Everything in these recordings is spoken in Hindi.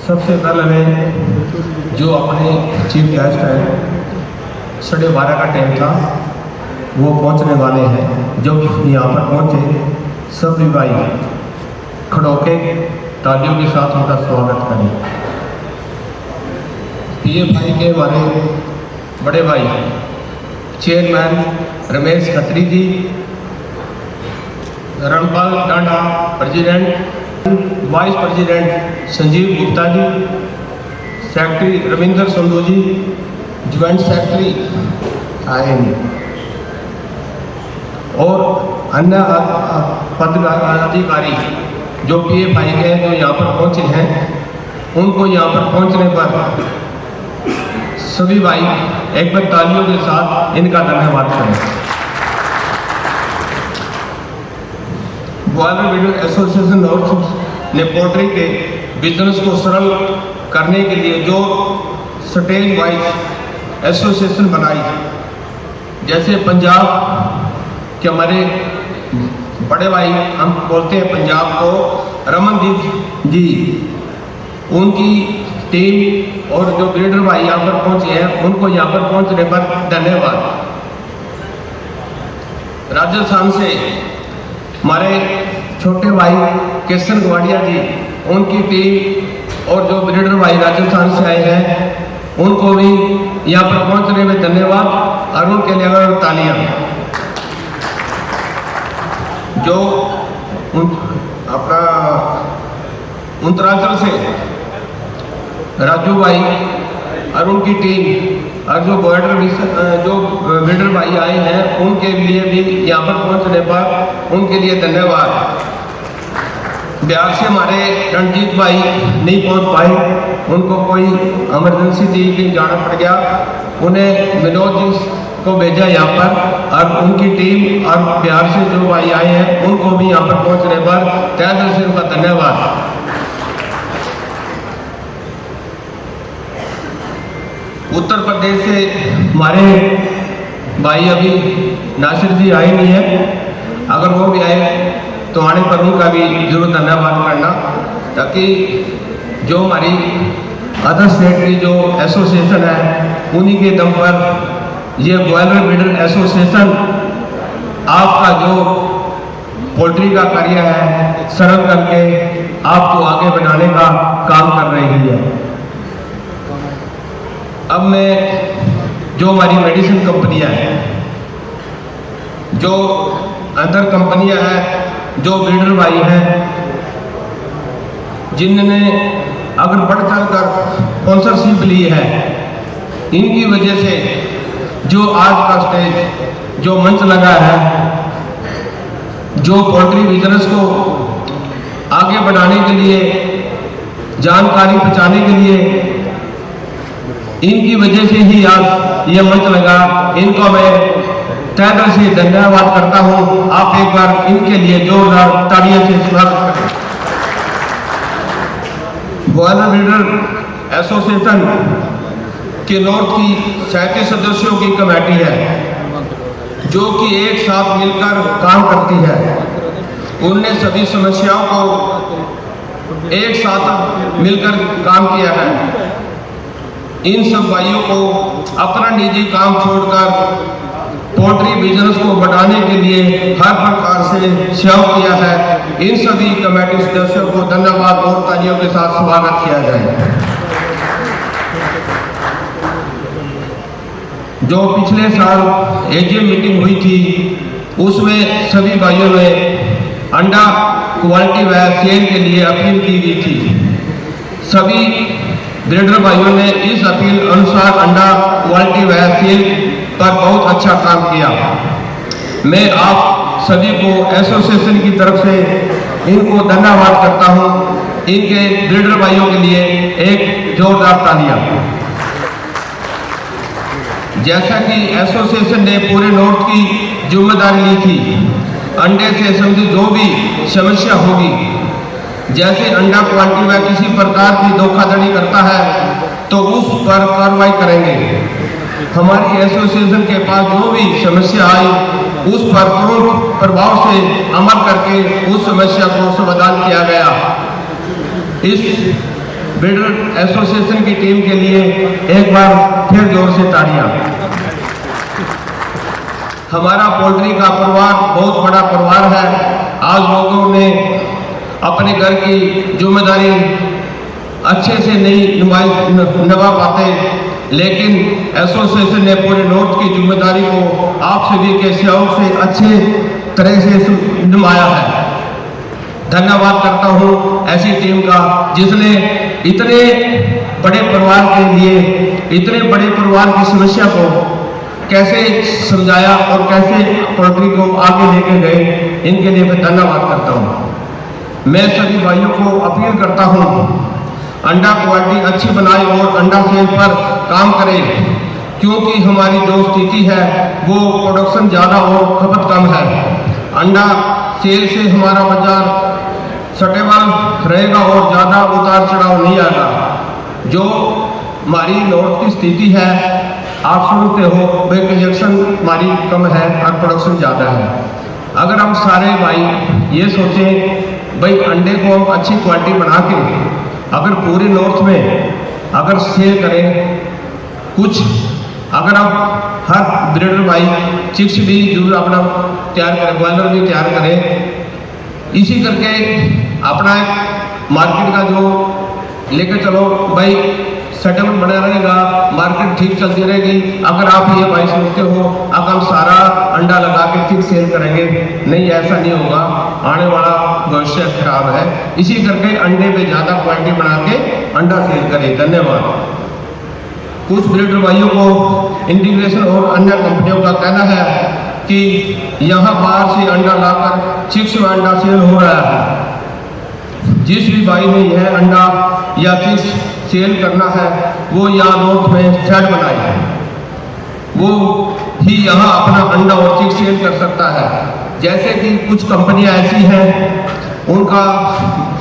सबसे पहले मैं जो अपने चीफ गेस्ट है 12:30 का टाइम था, वो पहुंचने वाले हैं। जब यहाँ पर पहुंचे सभी भाई खड़ो के तालियों के साथ उनका स्वागत करें। पीएफआई के हमारे बड़े भाई chairman Ramesh Khatri ji, Ranpal Tanda president, vice president Sanjeev Gupta ji, secretary Ravinder Sandhu ji, joint secretary आएंगे और अन्य पदाधिकारी जो पीएफआई के जो यहाँ पर पहुँचे हैं, उनको यहाँ पर पहुँचने पर सभी भाई एक बार तालियों के साथ इनका धन्यवाद करें। ग्वालियर ब्रीडर एसोसिएशन नॉर्थ ने पोल्ट्री के बिजनेस को सरल करने के लिए जो स्टेट वाइज एसोसिएशन बनाई, जैसे पंजाब के हमारे बड़े भाई हम बोलते हैं पंजाब को रमनदीप जी, उनकी टीम और जो ब्रीडर भाई यहाँ पर पहुँचे हैं उनको यहाँ पर पहुँचने पर धन्यवाद। राजस्थान से हमारे छोटे भाई केसर गवाड़िया जी, उनकी टीम और जो ब्रीडर भाई राजस्थान से आए हैं उनको भी यहाँ पर पहुँचने में धन्यवाद और उनके लिए अगर तालियां। जो अपना उत्तरांचल से राजू भाई और उनकी टीम और जो ब्रीडर भाई आए हैं उनके लिए भी यहाँ पर पहुँचने पर उनके लिए धन्यवाद। बिहार से हमारे रणजीत भाई नहीं पहुँच पाए, उनको कोई इमरजेंसी थी कि जाना पड़ गया, उन्हें विनोद जी को भेजा यहाँ पर और उनकी टीम और बिहार से जो भाई आए हैं उनको भी यहाँ पर पहुँचने पर तहे दिल से उनका धन्यवाद। उत्तर प्रदेश से हमारे भाई अभी नासिर जी आए नहीं है, अगर वो भी आए तो आने पर उनका भी जरूर धन्यवाद करना, ताकि जो हमारी अदर स्टेट की जो एसोसिएशन है उन्हीं के दम पर ये ग्वालियर ब्रीडर एसोसिएशन आपका जो पोल्ट्री का कार्य है सरल करके आपको आगे बढ़ाने का काम कर रही है। अब मैं जो हमारी मेडिसिन कंपनियां हैं, जो अदर कंपनियां हैं, जो ब्रीडर भाई हैं जिनने अगर बढ़ चढ़ कर स्पॉन्सरशिप ली है, इनकी वजह से जो आज का स्टेज जो मंच लगा है, जो पोल्ट्री बिजनेस को आगे बढ़ाने के लिए जानकारी पहुंचाने के लिए इनकी वजह से ही आज ये मंच लगा। इनको मैं तहे दिल से धन्यवाद करता हूँ। आप एक बार इनके लिए जोरदार तालियों से स्वागत करें। ग्वालियर ब्रीडर एसोसिएशन के नॉर्थ की 37 सदस्यों की कमेटी है जो कि एक साथ मिलकर काम करती है। उनने सभी समस्याओं को एक साथ मिलकर काम किया है। इन सब भाइयों को अपना निजी काम छोड़कर पोल्ट्री बिजनेस को बढ़ाने के लिए हर प्रकार से सेवा किया है। इन सभी कमेटी सदस्यों को धन्यवाद और तालियों के साथ स्वागत किया जाए। जो पिछले साल एजीएम मीटिंग हुई थी उसमें सभी भाइयों ने अंडा क्वालिटी व सेल के लिए अपील की गई थी। सभी ब्रीडर भाइयों ने इस अपील अनुसार अंडा क्वालिटी व सेल पर बहुत अच्छा काम किया। मैं आप सभी को एसोसिएशन की तरफ से इनको धन्यवाद करता हूं। इनके ब्रीडर भाइयों के लिए एक जोरदार तालियां। जैसा कि एसोसिएशन ने पूरे नॉर्थ की जिम्मेदारी ली थी, अंडे से संबंधित जो भी समस्या होगी, जैसे अंडा क्वालिटी में किसी प्रकार की धोखाधड़ी करता है तो उस पर कार्रवाई करेंगे। हमारी एसोसिएशन के पास जो भी समस्या आई उस पर तुरंत प्रभाव से अमल करके उस समस्या को समाधान किया गया। इस ब्रीडर एसोसिएशन की टीम के लिए एक बार फिर जोर से तालियां। हमारा पोल्ट्री का परिवार बहुत बड़ा परिवार है। आज लोगों ने अपने घर की जिम्मेदारी अच्छे से नहीं निभा पाते, लेकिन एसोसिएशन ने पूरे नॉर्थ की जिम्मेदारी को आप सभी के सहयोग से अच्छे तरह से निभाया है। धन्यवाद करता हूं ऐसी टीम का जिसने इतने बड़े परिवार के लिए, इतने बड़े परिवार की समस्या को कैसे समझाया और कैसे पोल्ट्री को आगे लेके गए, इनके लिए मैं धन्यवाद करता हूं। मैं सभी भाइयों को अपील करता हूं, अंडा क्वालिटी अच्छी बनाए और अंडा सेल पर काम करें, क्योंकि हमारी जो स्थिति है वो प्रोडक्शन ज़्यादा और खपत कम है। अंडा सेल से हमारा बाजार स्टेबल रहेगा और ज़्यादा उतार चढ़ाव नहीं आएगा। जो हमारी नॉर्थ की स्थिति है आप सुनते हो, भाई कलेक्शन हमारी कम है और प्रोडक्शन ज़्यादा है। अगर हम सारे भाई ये सोचें भाई अंडे को हम अच्छी क्वालिटी बना के अगर पूरे नॉर्थ में अगर सेल करें, कुछ अगर आप हर ब्रीडर भाई चिक्स भी जरूर अपना तैयार करें, बॉयलर भी तैयार करें, इसी करके अपना एक मार्केट का जो लेकर चलो भाई सेटअप बना रहेगा, मार्केट ठीक चलती रहेगी। अगर आप ये भाई सोचते हो अगर हम सारा अंडा लगा के ठीक सेल करेंगे, नहीं ऐसा नहीं होगा, आने वाला भविष्य खराब है। इसी करके अंडे पे ज़्यादा क्वालिटी बना के अंडा सेल करें। धन्यवाद। कुछ ब्रीडर भाइयों को इंटीग्रेशन और अन्य कंपनियों का कहना है कि यहाँ बाहर से अंडा लाकर चिक्स में अंडा सेल हो रहा है। जिस भी भाई ने यह अंडा या चिक्स सेल करना है वो यहाँ नॉर्थ में शेड बनाए, वो ही यहाँ अपना अंडा और चिक्स सेल कर सकता है। जैसे कि कुछ कंपनियाँ ऐसी हैं उनका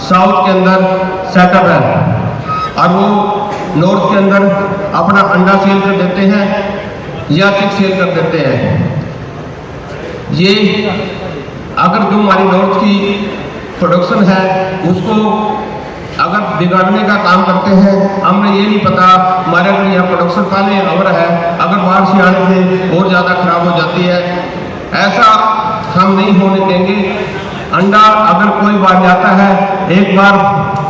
साउथ के अंदर सेटअप है और वो नॉर्थ के अंदर अपना अंडा सेल कर देते हैं या चिक्स सेल कर देते हैं। ये अगर जो हमारी नॉर्थ की प्रोडक्शन है उसको अगर बिगाड़ने का काम करते हैं, हमें ये नहीं पता हमारे अगर यहाँ प्रोडक्शन पहले अवर है, अगर बाहर से आने से और ज़्यादा खराब हो जाती है, ऐसा हम नहीं होने देंगे। अंडा अगर कोई बार जाता है, एक बार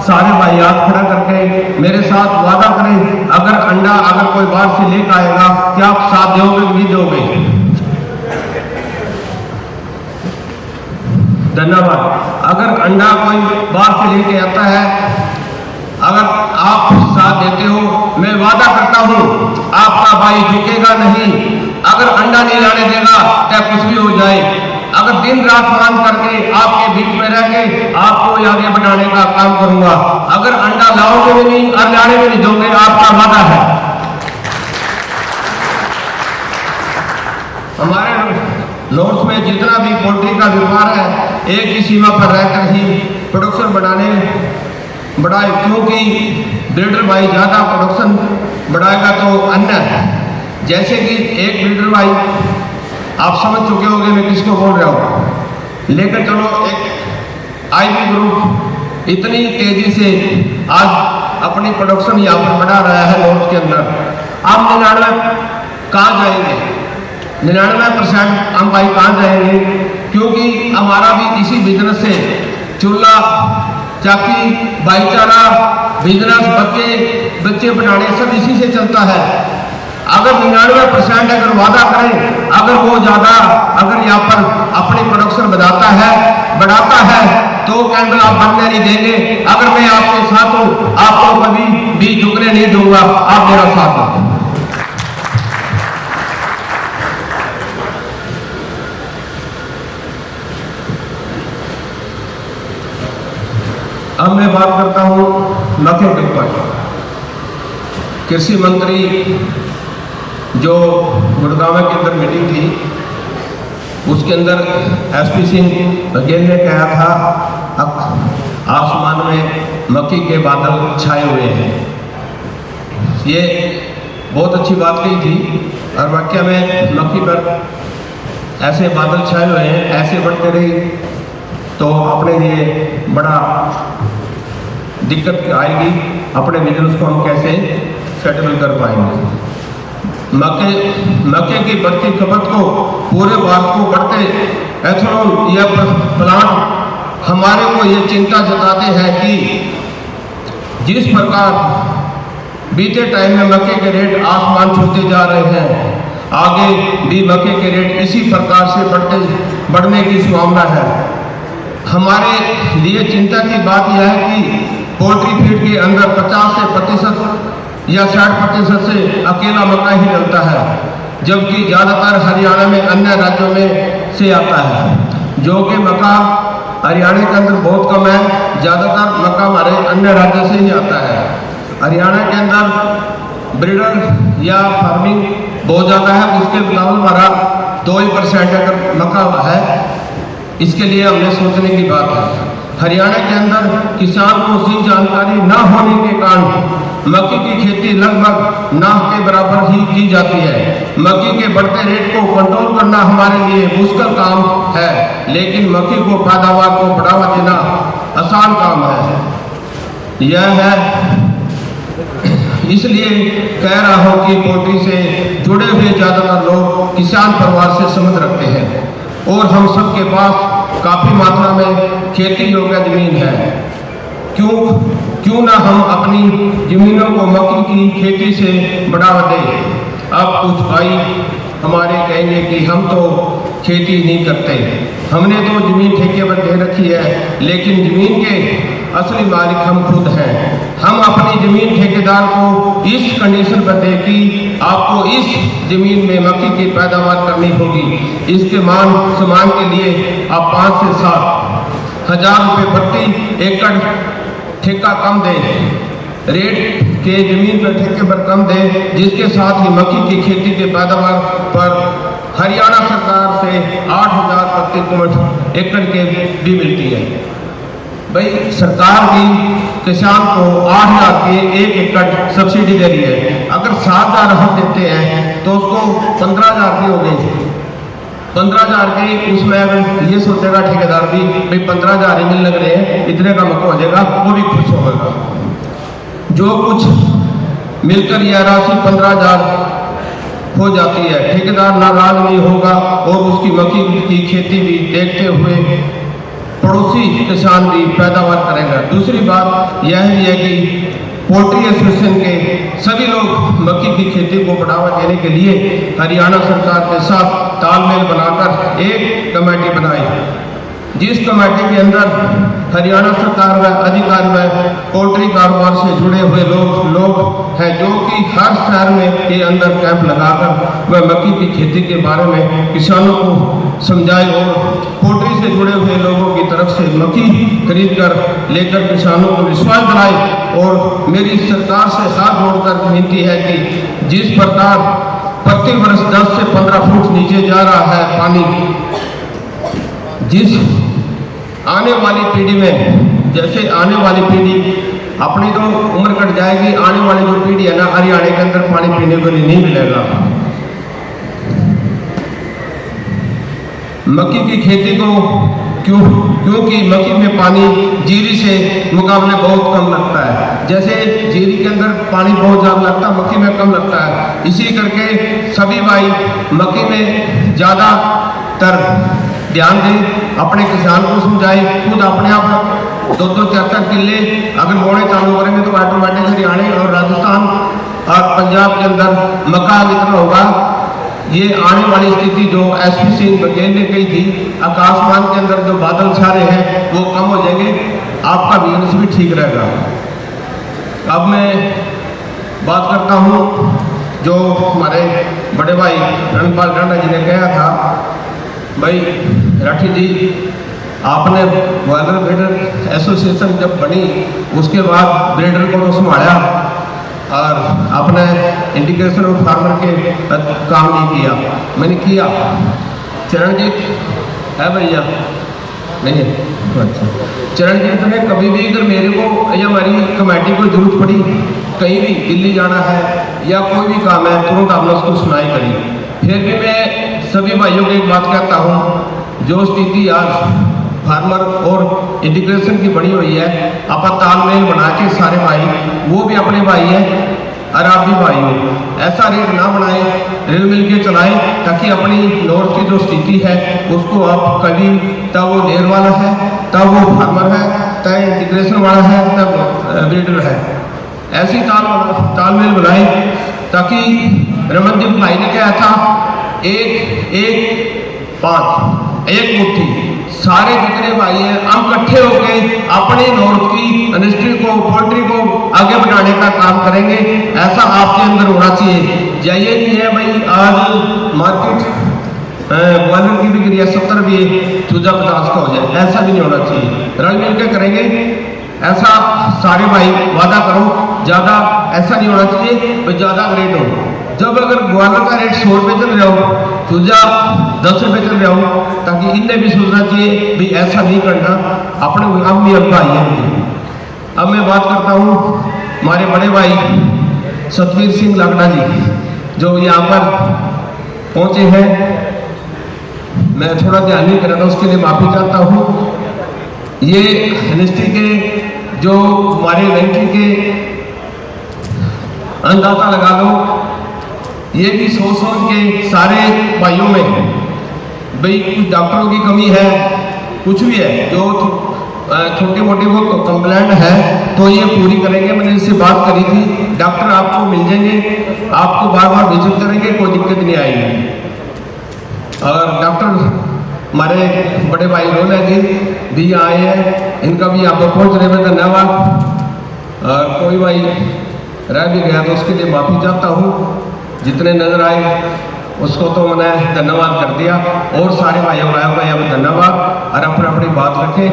सारे भाई हाथ खड़ा करके मेरे साथ वादा करें, अगर अंडा अगर कोई बाहर से लेकर आएगा क्या आप साथ दोगे कि नहीं दोगे? धन्यवाद। अगर अंडा कोई बाहर से लेके आता है, अगर आप साथ देते हो, मैं वादा करता हूं आपका भाई झुकेगा नहीं। अगर अंडा नहीं लाने देगा चाहे कुछ भी हो जाए, अगर दिन रात काम करके आपके बीच में रह के आपको आगे बढ़ाने का काम करूंगा। अगर अंडा लाओगे भी नहीं और लाने भी नहीं दोगे, आपका वादा है। हमारे नॉर्थ में जितना भी पोल्ट्री का व्यापार है एक ही सीमा पर रहकर ही प्रोडक्शन बढ़ाए, क्योंकि ब्रीडर भाई ज़्यादा प्रोडक्शन बढ़ाएगा तो अन्य है। जैसे कि एक ब्रीडर भाई आप समझ चुके होंगे मैं किसको बोल रहा हूँ, लेकर चलो एक आईबी ग्रुप इतनी तेजी से आज अपनी प्रोडक्शन यहाँ पर बढ़ा रहा है नॉर्थ के अंदर। आप 99 कहाँ जाएंगे? 99% हम भाई कहाँ जाएंगे? क्योंकि हमारा भी इसी बिजनेस से चूल्हा चाकी भाईचारा बिजनेस बच्चे बनाने सब इसी से चलता है। अगर 99% अगर वादा करें, अगर वो ज़्यादा अगर यहाँ पर अपनी प्रोडक्शन बढ़ाता है तो कैंडल आप बनने नहीं देंगे। अगर मैं आपके साथ हूँ, आपको कभी भी झुकने नहीं दूंगा, आप मेरा साथ दो। अब मैं बात करता हूँ मक्के के ऊपर। कृषि मंत्री जो गुड़गांव के अंदर मीटिंग थी, उसके अंदर एसपी सिंह बघेल ने कहा था अब आसमान में मक्की के बादल छाए हुए हैं। ये बहुत अच्छी बात कही थी और वाकई में मक्की पर ऐसे बादल छाए हुए हैं, ऐसे बढ़ते रही तो अपने लिए बड़ा दिक्कत आएगी, अपने बिजनेस को हम कैसे सेटल कर पाएंगे। मक्के की बढ़ती खपत को पूरे भारत को बढ़ते एथेनॉल या प्लांट हमारे को ये चिंता जताते हैं कि जिस प्रकार बीते टाइम में मक्के के रेट आसमान छूते जा रहे हैं, आगे भी मक्के के रेट इसी प्रकार से बढ़ने की संभावना है। हमारे लिए चिंता की बात यह है कि पोल्ट्री फीड के अंदर 50% या 60% से अकेला मक्का ही डलता है, जबकि ज़्यादातर हरियाणा में अन्य राज्यों में से आता है, जो कि मक्का हरियाणा के अंदर बहुत कम है। ज़्यादातर मक्का हमारे अन्य राज्यों से ही आता है। हरियाणा के अंदर ब्रीडर या फार्मिंग बहुत ज़्यादा है, उसके मुताबिक हमारा 2% अगर मक्का है, इसके लिए हमने सोचने की बात है। हरियाणा के अंदर किसान को सही जानकारी न होने के कारण मक्के की खेती लगभग ना के बराबर ही की जाती है। मक्के के बढ़ते रेट को कंट्रोल करना हमारे लिए मुश्किल काम है, लेकिन मक्के को पैदावार को बढ़ावा देना आसान काम है। यह है इसलिए कह रहा हूँ कि पोल्ट्री से जुड़े हुए ज़्यादातर लोग किसान परिवार से संबंध रखते हैं और हम सबके पास काफ़ी मात्रा में खेती योग्य जमीन है। क्यों ना हम अपनी जमीनों को मक्के की खेती से बढ़ावा दें। अब कुछ भाई हमारे कहेंगे कि हम तो खेती नहीं करते, हमने तो ज़मीन ठेके पर दे रखी है, लेकिन ज़मीन के असली मालिक हम खुद हैं। हम अपनी ज़मीन ठेकेदार को इस कंडीशन पर दें कि आपको इस ज़मीन में मक्के की पैदावार करनी होगी। इसके सामान के लिए आप 5 से 7 हज़ार रुपये प्रति एकड़ ठेका कम दें, रेट के ज़मीन पर ठेके पर कम दें, जिसके साथ ही मक्के की खेती के पैदावार पर हरियाणा सरकार से 8,000 प्रति क्विंटल एकड़ के भी मिलती है। भाई सरकार भी किसान को 8,000 के 1 एकड़ सब्सिडी दे रही है। अगर 7,000 हम देते हैं तो उसको 15,000 की हो गई। 15,000 के उसमें अगर ये सोचेगा ठेकेदार भी भाई 15,000 ही मिल लग रहे हैं, इतने का मक्का हो जाएगा, वो भी खुश होगा। जो कुछ मिलकर यह राशि 15,000 हो जाती है, ठेकेदार नाराज नहीं होगा और उसकी मक्के की खेती भी देखते हुए पड़ोसी किसान भी पैदावार करेगा। दूसरी बात यह भी है कि पोल्ट्री एसोसिएशन के सभी लोग मक्के की खेती को बढ़ावा देने के लिए हरियाणा सरकार के साथ तालमेल बनाकर एक कमेटी बनाई, जिस कमेटी के अंदर हरियाणा सरकार व अधिकारी व पोल्ट्री कारोबार से जुड़े हुए लोग हैं, जो कि हर शहर में के अंदर कैंप लगाकर वह मक्के की खेती के बारे में किसानों को समझाए और पोल्ट्री से जुड़े हुए लोगों की तरफ से मक्की खरीद कर लेकर किसानों को विश्वास दिलाए। और मेरी सरकार से हाथ जोड़कर विनती है कि जिस प्रकार प्रति वर्ष 10 से 15 फुट नीचे जा रहा है पानी, जिस आने वाली पीढ़ी में, जैसे आने वाली पीढ़ी अपनी तो उम्र कट जाएगी, आने वाली जो पीढ़ी है ना, हरियाणा के अंदर पानी पीने को नहीं मिलेगा। मक्के की खेती को क्योंकि मक्के में पानी जीरी से मुकाबले बहुत कम लगता है। जैसे जीरी के अंदर पानी बहुत ज़्यादा लगता है, मक्के में कम लगता है। इसी करके सभी भाई मक्के में ज़्यादातर ध्यान दें, अपने किसान को समझाएं, खुद अपने आप 2-2 4-4 किले अगर बोने चालू करेंगे तो ऑटोमेटिक हरियाणा और राजस्थान और पंजाब के अंदर मक्का वितरण होगा। ये आने वाली स्थिति जो एसपी सिंह बघेल ने कही थी, आकाशमान के अंदर जो बादल छा रहे हैं वो कम हो जाएंगे, आपका बिजनेस भी ठीक रहेगा। अब मैं बात करता हूँ जो हमारे बड़े भाई रणपाल राणा जी ने कहा था, भाई राठी जी आपने बॉयलर ब्रीडर एसोसिएशन जब बनी उसके बाद ब्रीडर को तो संभाला और आपने इंटीग्रेशन ऑफ फार्मर के काम नहीं किया। मैंने किया, चरणजीत है भैया नहीं है, अच्छा चरणजीत ने कभी भी अगर मेरे को या हमारी कमेटी को जरूरत पड़ी, कहीं भी दिल्ली जाना है या कोई भी काम है, तुरंत आपने उसको सुनाई करी। फिर भी मैं सभी भाइयों को एक बात कहता हूँ, जो स्थिति आज फार्मर और इंटीग्रेशन की बनी हुई है। आप तालमेल बना के सारे भाई, वो भी अपने भाई हैं और आप भी भाई हो, ऐसा रेट ना बनाएं, रिल मिल के चलाएं, ताकि अपनी नॉर्थ की जो स्थिति है उसको आप कभी तब वो डेयर वाला है, तब वो फार्मर है, तब इंटीग्रेशन वाला है, तब ब्रीडर है, ऐसी तालमेल बनाएं। ताकि रमनदीप भाई ने कहा था एक एक पाँच एक मुट्ठी, सारे जितने भाई हैं हम इकट्ठे होकर अपने नॉर्थ की इंडस्ट्री को, पोल्ट्री को आगे बढ़ाने का काम करेंगे। ऐसा आपके अंदर होना चाहिए। या ये नहीं है भाई आज मार्केट ग्वालियर की बिक्री है 70 भी चूजा 50 का हो जाए, ऐसा भी नहीं होना चाहिए। रल मिल के करेंगे ऐसा, सारे भाई वादा करो। ज़्यादा ऐसा नहीं होना चाहिए भाई ज़्यादा रेट हो। जब अगर ग्वालियर का रेट 100 रुपये चल रहा हो, चूजा 10 रुपये चल रहा हो, ताकि इन्हें भी सोचना चाहिए भी ऐसा नहीं करना, अपने हम भी अब भाई हैं। अब मैं बात करता हूँ हमारे बड़े भाई सतवीर सिंह लागड़ा जी, जो यहाँ पर पहुँचे हैं। मैं थोड़ा ध्यान नहीं कर रहा था, उसके लिए माफ़ी चाहता हूँ। ये इंडस्ट्री के जो हमारे इन्वेंट्री के अंदाजा लगा लो, ये भी सोच के सारे भाइयों में भाई कुछ डॉक्टरों की कमी है, कुछ भी है, जो छोटी मोटी वो कंप्लेंट है तो ये पूरी करेंगे। मैंने इससे बात करी थी, डॉक्टर आपको मिल जाएंगे, आपको बार बार विजिट करेंगे, कोई दिक्कत नहीं आएगी। और डॉक्टर हमारे बड़े भाई रोल है जी भी आए हैं, इनका भी यहाँ पर पहुँचने में धन्यवाद। और कोई भाई रह भी गया तो उसके लिए माफ़ी चाहता हूँ। जितने नजर आए उसको तो मैंने धन्यवाद कर दिया, और सारे भाइयों भाइयों को धन्यवाद। और अपनी अपनी बात रखें,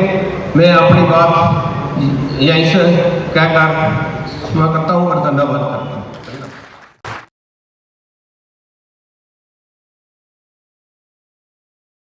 मैं अपनी बात यहीं से कहकर मैं करता हूँ और धन्यवाद करता हूँ।